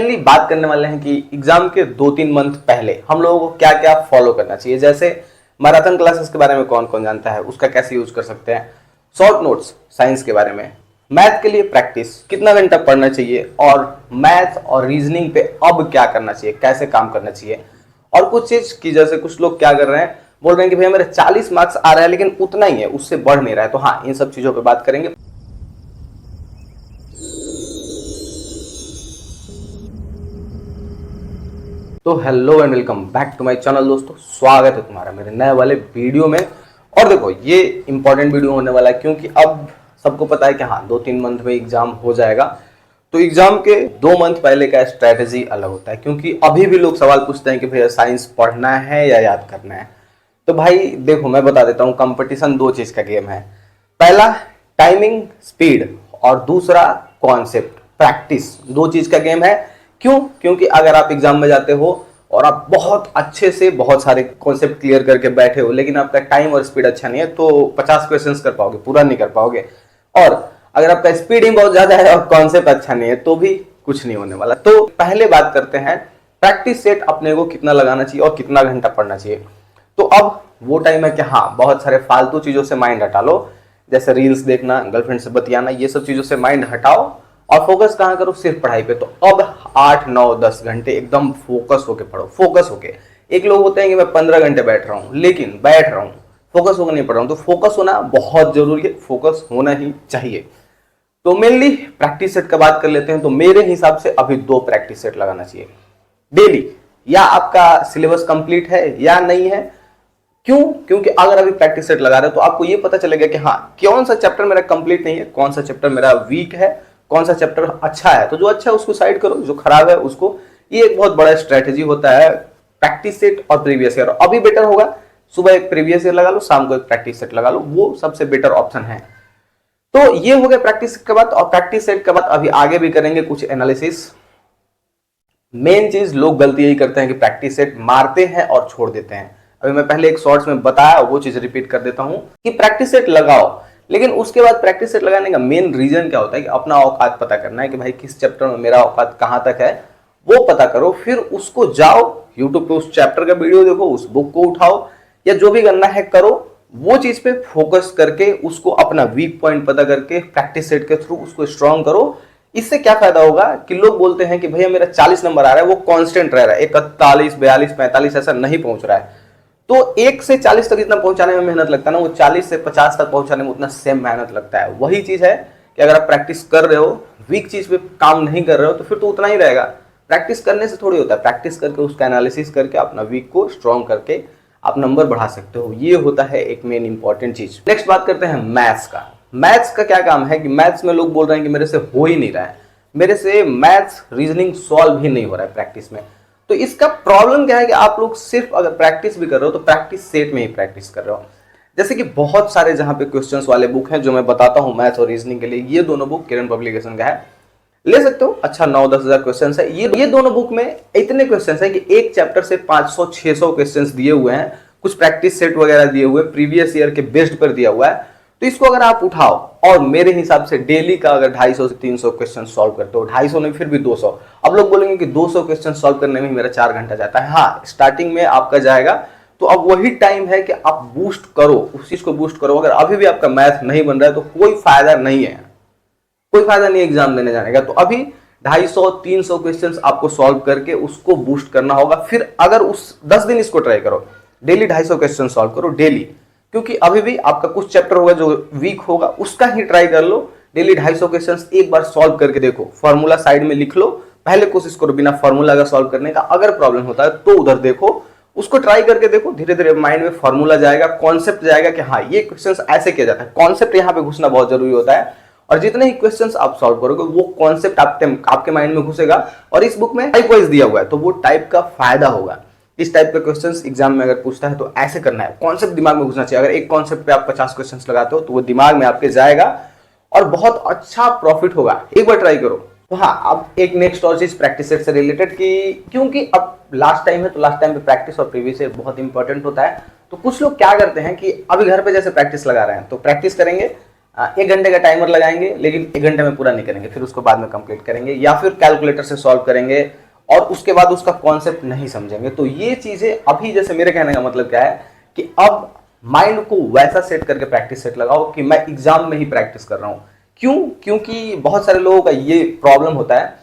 Mainly बात करने वाले हैं कि एग्जाम के 2-3 मंथ पहले हम लोगों को क्या क्या फॉलो करना चाहिए। जैसे मैराथन क्लासेस के बारे में कौन कौन जानता है, उसका कैसे यूज कर सकते हैं, शॉर्ट नोट्स साइंस के बारे में, मैथ के लिए प्रैक्टिस कितना घंटा पढ़ना चाहिए, और मैथ और रीजनिंग पे अब क्या करना चाहिए, कैसे काम करना चाहिए। और कुछ चीज की जैसे कुछ लोग क्या कर रहे हैं, बोल रहे हैं कि भैया मेरे 40 मार्क्स आ रहा है लेकिन उतना ही है, उससे बढ़ नहीं रहा है। तो हाँ, इन सब चीजों पे बात करेंगे। तो hello and welcome back to my channel दोस्तों, स्वागत है तुम्हारा मेरे नए वाले वीडियो में। और देखो, ये इंपॉर्टेंट वीडियो होने वाला है क्योंकि अब सबको पता है कि हाँ 2-3 मंथ में एग्जाम हो जाएगा। तो एग्जाम के 2 मंथ पहले का स्ट्रेटेजी अलग होता है, क्योंकि अभी भी लोग सवाल पूछते हैं कि भैया साइंस पढ़ना है या याद करना है। तो भाई देखो, मैं बता देता हूँ, कंपटीशन 2 चीज का गेम है। पहला टाइमिंग स्पीड, और दूसरा कॉन्सेप्ट प्रैक्टिस। 2 चीज का गेम है। क्यों? क्योंकि अगर आप एग्जाम में जाते हो और आप बहुत अच्छे से बहुत सारे कॉन्सेप्ट क्लियर करके बैठे हो, लेकिन आपका टाइम और स्पीड अच्छा नहीं है, तो 50 क्वेश्चंस कर पाओगे, पूरा नहीं कर पाओगे। और अगर आपका स्पीड ही बहुत ज्यादा है और कॉन्सेप्ट अच्छा नहीं है, तो भी कुछ नहीं होने वाला। तो पहले बात करते हैं प्रैक्टिस सेट अपने को कितना लगाना चाहिए और कितना घंटा पढ़ना चाहिए। तो अब वो टाइम है कि हाँ, बहुत सारे फालतू चीजों से माइंड हटा लो, जैसे रील्स देखना, गर्लफ्रेंड से बतियाना, ये सब चीजों से माइंड हटाओ और फोकस कहाँ करो, सिर्फ पढ़ाई पे। तो अब 8-9-10 घंटे एकदम फोकस होके पढ़ो, फोकस होके। एक लोग होते हैं कि मैं 15 घंटे बैठ रहा हूँ, लेकिन बैठ रहा हूँ, फोकस होकर नहीं पढ़ रहा हूँ। तो फोकस होना बहुत जरूरी है, फोकस होना ही चाहिए। तो मेनली प्रैक्टिस सेट का बात कर लेते हैं। तो मेरे हिसाब से अभी 2 प्रैक्टिस सेट लगाना चाहिए डेली। या आपका सिलेबस कंप्लीट है या नहीं है। क्यों? क्योंकि अगर अभी प्रैक्टिस सेट लगा रहे हो तो आपको ये पता चलेगा कि हाँ, कौन सा चैप्टर मेरा कंप्लीट नहीं है, कौन सा चैप्टर मेरा वीक है, कौन सा चैप्टर अच्छा है। तो जो अच्छा है उसको साइड करो, जो खराब है उसको। ये एक बहुत बड़ा स्ट्रेटेजी होता है प्रैक्टिस सेट और प्रीवियस ईयर। अभी बेटर होगा सुबह एक प्रीवियस ईयर लगा लो, शाम को एक प्रैक्टिस सेट लगा लो, वो सबसे बेटर ऑप्शन है। तो ये हो गया प्रैक्टिस के बाद। और प्रैक्टिस सेट के बाद अभी आगे भी करेंगे कुछ एनालिसिस। मेन चीज लोग गलती यही करते हैं कि प्रैक्टिस सेट मारते हैं और छोड़ देते हैं। अभी मैं पहले एक शॉर्ट्स में बताया, वो चीज रिपीट कर देता हूं कि प्रैक्टिस सेट लगाओ, लेकिन उसके बाद प्रैक्टिस सेट लगाने का मेन रीजन क्या होता है कि अपना औकात पता करना है कि भाई किस चैप्टर में मेरा औकात कहां तक है, वो पता करो। फिर उसको जाओ यूट्यूब पे, उस चैप्टर का वीडियो देखो, उस बुक को उठाओ, या जो भी करना है करो। वो चीज पे फोकस करके उसको अपना वीक पॉइंट पता करके प्रैक्टिस सेट के थ्रू उसको स्ट्रॉन्ग करो। इससे क्या फायदा होगा कि लोग बोलते हैं कि भैया मेरा 40 नंबर आ रहा है, वो कांस्टेंट रह रहा है, 41, 42, 45 ऐसा नहीं पहुंच रहा है। तो 1 से 40 तक जितना पहुंचाने में मेहनत लगता है ना, वो 40 से 50 तक पहुंचाने में उतना सेम मेहनत लगता है। वही चीज है कि अगर आप प्रैक्टिस कर रहे हो, वीक चीज पे काम नहीं कर रहे हो, तो फिर तो उतना ही रहेगा। प्रैक्टिस करने से थोड़ी होता है, प्रैक्टिस करके उसका एनालिसिस करके अपना वीक को स्ट्रॉन्ग करके आप नंबर बढ़ा सकते हो। ये होता है एक मेन इंपॉर्टेंट चीज। नेक्स्ट बात करते हैं मैथ्स का। मैथ्स का क्या काम है कि मैथ्स में लोग बोल रहे हैं कि मेरे से हो ही नहीं रहा है, मेरे से मैथ्स रीजनिंग सॉल्व ही नहीं हो रहा है प्रैक्टिस में। तो इसका प्रॉब्लम क्या है कि आप लोग सिर्फ अगर प्रैक्टिस भी कर रहे हो तो प्रैक्टिस सेट में ही प्रैक्टिस कर रहे हो। जैसे कि बहुत सारे जहां पे क्वेश्चंस वाले बुक हैं जो मैं बताता हूं मैथ्स और रीजनिंग के लिए, ये दोनों बुक किरण पब्लिकेशन का है, ले सकते हो। अच्छा 9-10 हजार क्वेश्चन है। ये दोनों बुक में इतने क्वेश्चन है कि एक चैप्टर से 500-600 क्वेश्चन दिए हुए हैं, कुछ प्रैक्टिस सेट वगैरह दिए हुए, प्रीवियस ईयर के बेस्ड पर दिया हुआ है। तो इसको अगर आप उठाओ और मेरे हिसाब से डेली का अगर 250 से 300 क्वेश्चन सॉल्व करते हो, 250 नहीं फिर भी 200। अब लोग बोलेंगे कि 200 क्वेश्चन सॉल्व करने में मेरा 4 घंटा जाता है। हाँ, स्टार्टिंग में आपका जाएगा, तो अब वही टाइम है कि आप बूस्ट करो, उस चीज को बूस्ट करो। अगर अभी भी आपका मैथ नहीं बन रहा है तो कोई फायदा नहीं है, कोई फायदा नहीं एग्जाम देने जाने का। तो अभी 250-300 क्वेश्चंस आपको सॉल्व करके उसको बूस्ट करना होगा। फिर अगर उस 10 दिन इसको ट्राई करो, डेली 250 क्वेश्चन सॉल्व करो डेली, क्योंकि अभी भी आपका कुछ चैप्टर होगा जो वीक होगा, उसका ही ट्राई कर लो। डेली 250 क्वेश्चंस एक बार सॉल्व करके देखो, फॉर्मूला साइड में लिख लो, पहले कोशिश करो बिना फॉर्मूला का सॉल्व करने का। अगर प्रॉब्लम होता है तो उधर देखो, उसको ट्राई करके देखो, धीरे धीरे माइंड में फॉर्मूला जाएगा, कॉन्सेप्ट जाएगा कि हाँ ये क्वेश्चंस ऐसे किया जाता है। कॉन्सेप्ट यहाँ पे घुसना बहुत जरूरी होता है, और जितने ही क्वेश्चंस आप सॉल्व करोगे वो कॉन्सेप्ट आपके माइंड में घुसेगा। और इस बुक में टाइप वाइज दिया हुआ है, तो वो टाइप का फायदा होगा। इस टाइप का क्वेश्चंस एग्जाम में अगर पूछता है तो ऐसे करना है, कॉन्सेप्ट दिमाग में घुसना चाहिए। अगर एक कॉन्सेप्ट पे आप 50 क्वेश्चंस लगाते हो तो वो दिमाग में आपके जाएगा और बहुत अच्छा प्रॉफिट होगा। एक बार ट्राई करो। तो हाँ, अब एक नेक्स्ट और चीज प्रैक्टिस सेट से रिलेटेड की, क्योंकि अब लास्ट टाइम है तो लास्ट टाइम पे प्रैक्टिस और प्रीवियस ईयर बहुत इंपॉर्टेंट होता है। तो कुछ लोग क्या करते हैं कि अभी घर पे जैसे प्रैक्टिस लगा रहे हैं, तो प्रैक्टिस करेंगे, 1 घंटे का टाइमर लगाएंगे, लेकिन 1 घंटे में पूरा नहीं करेंगे, फिर उसको बाद में कंप्लीट करेंगे, या फिर कैलकुलेटर से सॉल्व करेंगे और उसके बाद उसका कॉन्सेप्ट नहीं समझेंगे। तो ये चीजें अभी, जैसे मेरे कहने का मतलब क्या है कि अब माइंड को वैसा सेट करके प्रैक्टिस सेट लगाओ कि मैं एग्जाम में ही प्रैक्टिस कर रहा हूं। क्यों? क्योंकि बहुत सारे लोगों का ये प्रॉब्लम होता है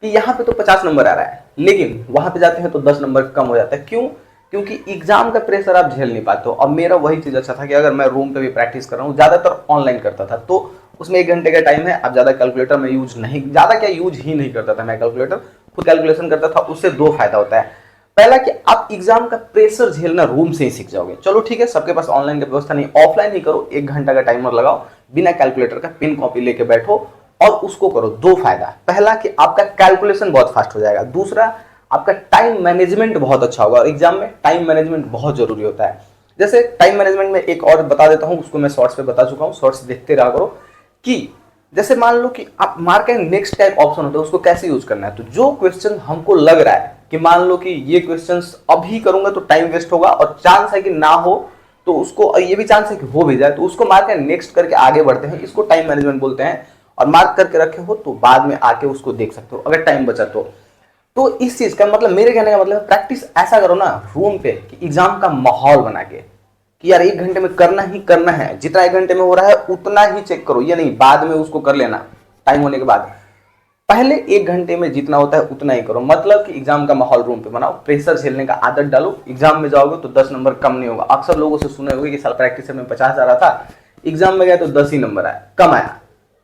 कि यहाँ पे तो 50 नंबर आ रहा है, लेकिन वहां पे जाते हैं तो 10 नंबर कम हो जाता है। क्यों? क्योंकि एग्जाम का प्रेशर आप झेल नहीं पाते हो। अब मेरा वही चीज अच्छा था कि अगर मैं रूम पे भी प्रैक्टिस कर रहा हूँ, ज्यादातर ऑनलाइन करता था, तो उसमें 1 घंटे का टाइम है। अब ज्यादा कैलकुलेटर में यूज नहीं, ज्यादा क्या यूज ही नहीं करता था मैं कैलकुलेटर, खुद कैलकुलेशन करता था। उससे 2 फायदा होता है। पहला कि आप एग्जाम का प्रेशर झेलना रूम से ही सीख जाओगे। चलो ठीक है, सबके पास ऑनलाइन की व्यवस्था नहीं, ऑफलाइन ही करो, 1 घंटा का टाइमर लगाओ, बिना कैलकुलेटर का पेन कॉपी लेके बैठो और उसको करो। 2 फायदा, पहला कि आपका कैलकुलेशन बहुत फास्ट हो जाएगा, दूसरा आपका टाइम मैनेजमेंट बहुत अच्छा होगा। और एग्जाम में टाइम मैनेजमेंट बहुत जरूरी होता है। जैसे टाइम मैनेजमेंट में एक और बता देता हूं, उसको मैं शॉर्ट्स पे बता चुका हूं, शॉर्ट्स देखते रहा करो। कि जैसे मान लो कि आप मार्क एंड नेक्स्ट का एक ऑप्शन होता है, उसको कैसे यूज करना है। तो जो क्वेश्चन हमको लग रहा है कि मान लो कि ये क्वेश्चंस अभी करूंगा तो टाइम वेस्ट होगा और चांस है कि ना हो, तो उसको, ये भी चांस है कि हो भी जाए, तो उसको मार्क एंड नेक्स्ट करके आगे बढ़ते हैं। इसको टाइम मैनेजमेंट बोलते हैं। और मार्क करके रखे हो तो बाद में आके उसको देख सकते हो अगर टाइम बचा तो इस चीज का मतलब, मेरे कहने का मतलब, प्रैक्टिस ऐसा करो ना रूम पे कि एग्जाम का माहौल बना के कि यार 1 घंटे में करना ही करना है, जितना 1 घंटे में हो रहा है उतना ही चेक करो, ये नहीं बाद में उसको कर लेना टाइम होने के बाद। पहले 1 घंटे में जितना होता है उतना ही करो। मतलब कि एग्जाम का माहौल रूम पे बनाओ, प्रेशर झेलने का आदत डालो। एग्जाम में जाओगे तो 10 नंबर कम नहीं होगा। अक्सर लोगों से सुने होंगे कि साल प्रैक्टिस में 50 आ रहा था, एग्जाम में गया तो 10 ही नंबर आया, कम आया।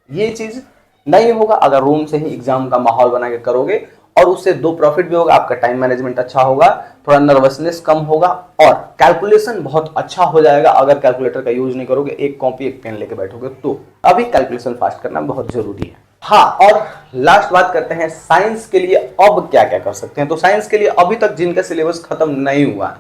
ये चीज नहीं होगा अगर रूम से ही एग्जाम का माहौल बना के करोगे। और उससे 2 प्रॉफिट भी होगा, आपका टाइम मैनेजमेंट अच्छा होगा, थोड़ा नर्वसनेस कम होगा और कैलकुलेशन बहुत अच्छा हो जाएगा। अगर कैलकुलेटर का यूज नहीं करोगे, एक कॉपी एक पेन लेके बैठोगे तो। अभी कैलकुलेशन फास्ट करना बहुत जरूरी है। हाँ, और लास्ट बात करते हैं साइंस के लिए अब क्या क्या कर सकते हैं। तो साइंस के लिए अभी तक जिनका सिलेबस खत्म नहीं हुआ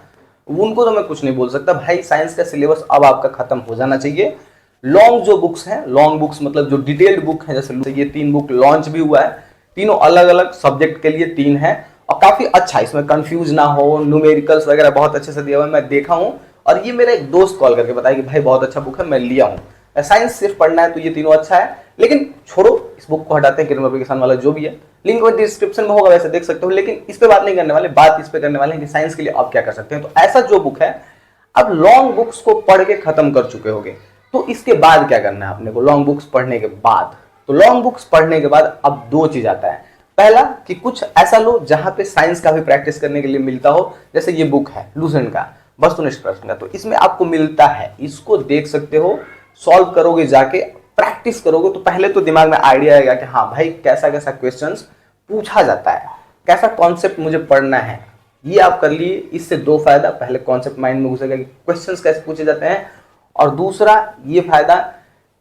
उनको तो मैं कुछ नहीं बोल सकता भाई, साइंस का सिलेबस अब आपका खत्म हो जाना चाहिए। लॉन्ग जो बुक्स हैं, लॉन्ग बुक्स मतलब जो डिटेल्ड बुक है, जैसे ये 3 बुक लॉन्च भी हुआ है, तीनों अलग अलग सब्जेक्ट के लिए 3 है और काफी अच्छा, इसमें कंफ्यूज ना हो, न्यूमेरिकल्स वगैरह बहुत अच्छे से दिया हुआ है, मैं देखा हूं। और ये मेरा एक दोस्त कॉल करके बताया कि भाई बहुत अच्छा बुक है, मैं लिया हूं। साइंस सिर्फ पढ़ना है तो ये तीनों अच्छा है, लेकिन छोड़ो, इस बुक को हटाते हैं, किरण एप्लीकेशन वाला जो भी है, लिंक डिस्क्रिप्शन में होगा, वैसे देख सकते हो। लेकिन इस पे बात नहीं करने वाले, बात इस पे करने वाले हैं कि साइंस के लिए आप क्या कर सकते हैं। तो ऐसा जो बुक है, अब लॉन्ग बुक्स को पढ़ के खत्म कर चुके होगे, तो इसके बाद क्या करना है अपने को लॉन्ग बुक्स पढ़ने के बाद। तो लॉन्ग बुक्स पढ़ने के बाद अब 2 चीज आता है। पहला कि कुछ ऐसा लो जहां पे साइंस का भी प्रैक्टिस करने के लिए मिलता हो, जैसे ये बुक है लूसेंट का, वस्तुनिष्ठ प्रश्न का, तो इसमें आपको मिलता है, इसको देख सकते हो, सॉल्व करोगे जाके, प्रैक्टिस करोगे तो पहले तो दिमाग में आइडिया आएगा कि हाँ भाई कैसा कैसा क्वेश्चंस पूछा जाता है, कैसा कॉन्सेप्ट मुझे पढ़ना है। ये आप कर लिए, इससे 2 फायदा, पहले कॉन्सेप्ट माइंड में घुसेगा कि क्वेश्चंस कैसे पूछे जाते हैं, और दूसरा ये फायदा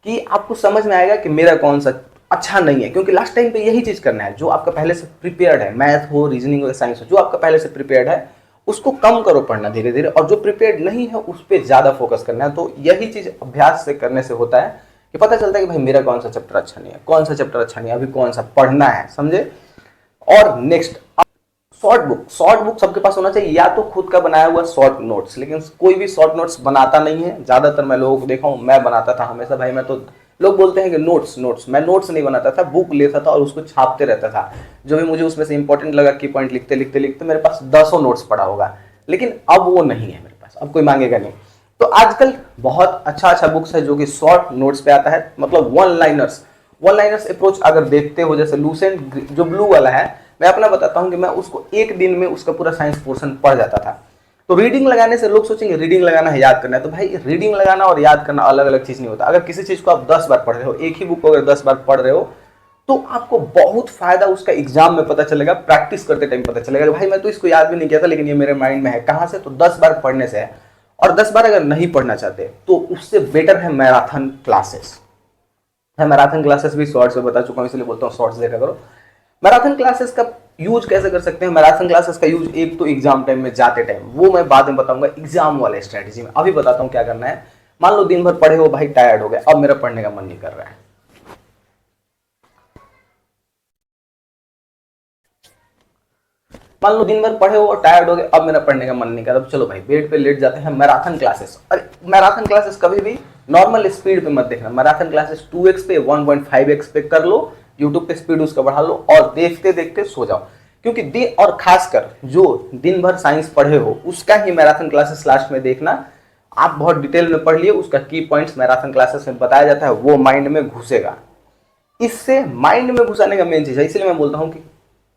कि आपको समझ में आएगा कि मेरा कौन सा अच्छा नहीं है। क्योंकि लास्ट टाइम पे यही चीज करना है, जो आपका पहले से प्रिपेयर्ड है, मैथ हो, रीजनिंग हो, साइंस हो, जो आपका पहले से प्रिपेयर्ड है उसको कम करो पढ़ना धीरे धीरे, और जो प्रिपेयर्ड नहीं है उस पर ज्यादा फोकस करना है। तो यही चीज अभ्यास से करने से होता है कि पता चलता है कि भाई मेरा कौन सा चैप्टर अच्छा नहीं है, कौन सा चैप्टर अच्छा नहीं है, अभी कौन सा पढ़ना है, समझे। और नेक्स्ट, शॉर्ट बुक सबके पास होना चाहिए, या तो खुद का बनाया हुआ शॉर्ट नोट्स। लेकिन कोई भी शॉर्ट नोट्स बनाता नहीं है, ज्यादातर मैं लोगों को देखा हूं, मैं बनाता था हमेशा भाई। मैं तो, लोग बोलते हैं कि नोट्स, मैं नोट्स नहीं बनाता था, बुक लेता था और उसको छापते रहता था। जो भी मुझे उसमें से इंपॉर्टेंट लगा की पॉइंट लिखते लिखते लिखते मेरे पास 10 नोट्स पड़ा होगा। लेकिन अब वो नहीं है मेरे पास, अब कोई मांगेगा नहीं। तो आजकल बहुत अच्छा बुक्स है जो कि शॉर्ट नोट्स पे आता है, मतलब वन लाइनर्स अप्रोच अगर देखते हो, जैसे लूसेंट जो ब्लू वाला है, मैं अपना बताता हूं कि मैं उसको 1 दिन में उसका पूरा साइंस पोर्शन पढ़ जाता था। तो रीडिंग लगाने से लोग सोचेंगे रीडिंग लगाना है, याद करना है, तो भाई रीडिंग लगाना और याद करना अलग अलग चीज नहीं होता। अगर किसी चीज को आप 10 बार पढ़ रहे हो, एक ही बुक को अगर 10 बार पढ़ रहे हो, तो आपको बहुत फायदा उसका एग्जाम में पता चलेगा, प्रैक्टिस करते टाइम पता चलेगा भाई मैं तो इसको याद भी नहीं किया था, लेकिन ये मेरे माइंड में है। कहां से? तो 10 बार पढ़ने से है। और 10 बार अगर नहीं पढ़ना चाहते तो उससे बेटर है मैराथन क्लासेस। मैं मैराथन क्लासेस भी शॉर्ट्स में बता चुका हूं, इसलिए बोलता हूं शॉर्ट्स देखा करो। मैराथन क्लासेस का यूज कैसे कर सकते हैं? मैराथन क्लासेस का यूज एक तो एग्जाम टाइम में जाते टाइम, वो मैं बाद में बताऊंगा एग्जाम वाले स्ट्रेटेजी में। अभी बताता हूं क्या करना है। मान लो दिन भर पढ़े हो भाई, टायर्ड हो गए, अब मेरा पढ़ने का मन नहीं कर रहा है। मान लो दिन भर पढ़े हो और टायर्ड हो गए, अब मेरा पढ़ने का मन नहीं कर रहा, चलो भाई बेड पे लेट जाते हैं, मैराथन क्लासेस। अरे मैराथन क्लासेस कभी भी नॉर्मल स्पीड पे मत देखना। मैराथन क्लासेस 2x पे 1.5x पे कर लो, यूट्यूब पे स्पीड उसका बढ़ा लो और देखते देखते सो जाओ। क्योंकि दिन और खासकर जो दिन भर साइंस पढ़े हो उसका ही मैराथन क्लासेस लास्ट में देखना। आप बहुत डिटेल में पढ़ लिए, उसका की पॉइंट्स मैराथन क्लासेस में बताया जाता है, वो माइंड में घुसेगा। इससे माइंड में घुसाने का मेन चीज है, इसलिए मैं बोलता हूं कि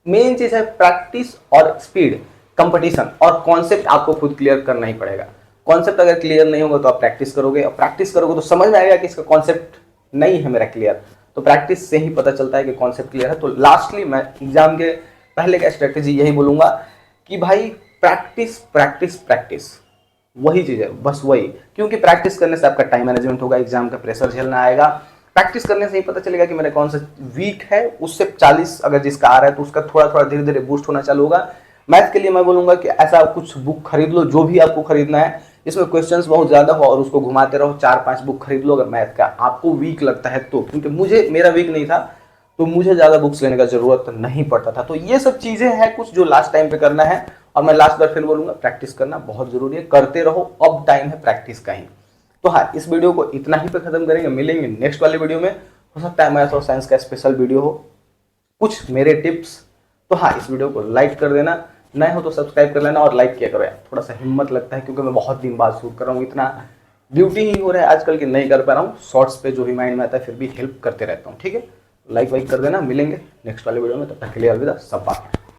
मेन चीज है प्रैक्टिस और स्पीड, कंपटीशन और कॉन्सेप्ट आपको खुद क्लियर करना ही पड़ेगा। कॉन्सेप्ट अगर क्लियर नहीं होगा तो आप प्रैक्टिस करोगे, और प्रैक्टिस करोगे तो समझ में आएगा कि इसका कॉन्सेप्ट नहीं है मेरा क्लियर, तो प्रैक्टिस से ही पता चलता है कि कॉन्सेप्ट क्लियर है। तो लास्टली मैं एग्जाम के पहले का स्ट्रेटेजी यही बोलूंगा कि भाई प्रैक्टिस प्रैक्टिस प्रैक्टिस, वही चीज है, बस वही। क्योंकि प्रैक्टिस करने से आपका टाइम मैनेजमेंट होगा, एग्जाम का प्रेशर झेलना आएगा। प्रैक्टिस करने से ही पता चलेगा कि मेरा कौन सा वीक है, उससे 40 अगर जिसका आ रहा है तो उसका थोड़ा थोड़ा धीरे धीरे बूस्ट होना चालू होगा। मैथ के लिए मैं बोलूंगा कि ऐसा कुछ बुक खरीद लो जो भी आपको खरीदना है, इसमें क्वेश्चंस बहुत ज्यादा हो और उसको घुमाते रहो। 4-5 बुक खरीद लो अगर मैथ का आपको वीक लगता है तो, क्योंकि मुझे मेरा वीक नहीं था तो मुझे ज्यादा बुक्स लेने का जरूरत नहीं पड़ता था। तो ये सब चीजें हैं कुछ जो लास्ट टाइम पे करना है। और मैं लास्ट बार फिर बोलूंगा, प्रैक्टिस करना बहुत जरूरी है, करते रहो, अब टाइम है प्रैक्टिस का ही। तो हाँ, इस वीडियो को इतना ही पे खत्म करेंगे, मिलेंगे नेक्स्ट वाले वीडियो में। हो सकता है मैथ और साइंस का स्पेशल वीडियो हो, कुछ मेरे टिप्स। तो हाँ, इस वीडियो को लाइक कर देना, नए हो तो सब्सक्राइब कर लेना और लाइक किया करो यार, थोड़ा सा हिम्मत लगता है क्योंकि मैं बहुत दिन बाद शूट कर रहा हूँ, इतना ड्यूटी ही हो रहा है आजकल की, नहीं कर पा रहा हूँ। शॉर्ट्स पे जो भी माइंड में आता है फिर भी हेल्प करते रहता हूँ, ठीक है। लाइक वाइक कर देना, मिलेंगे नेक्स्ट वाले वीडियो में, तब तक के लिए अलविदा, सब बात।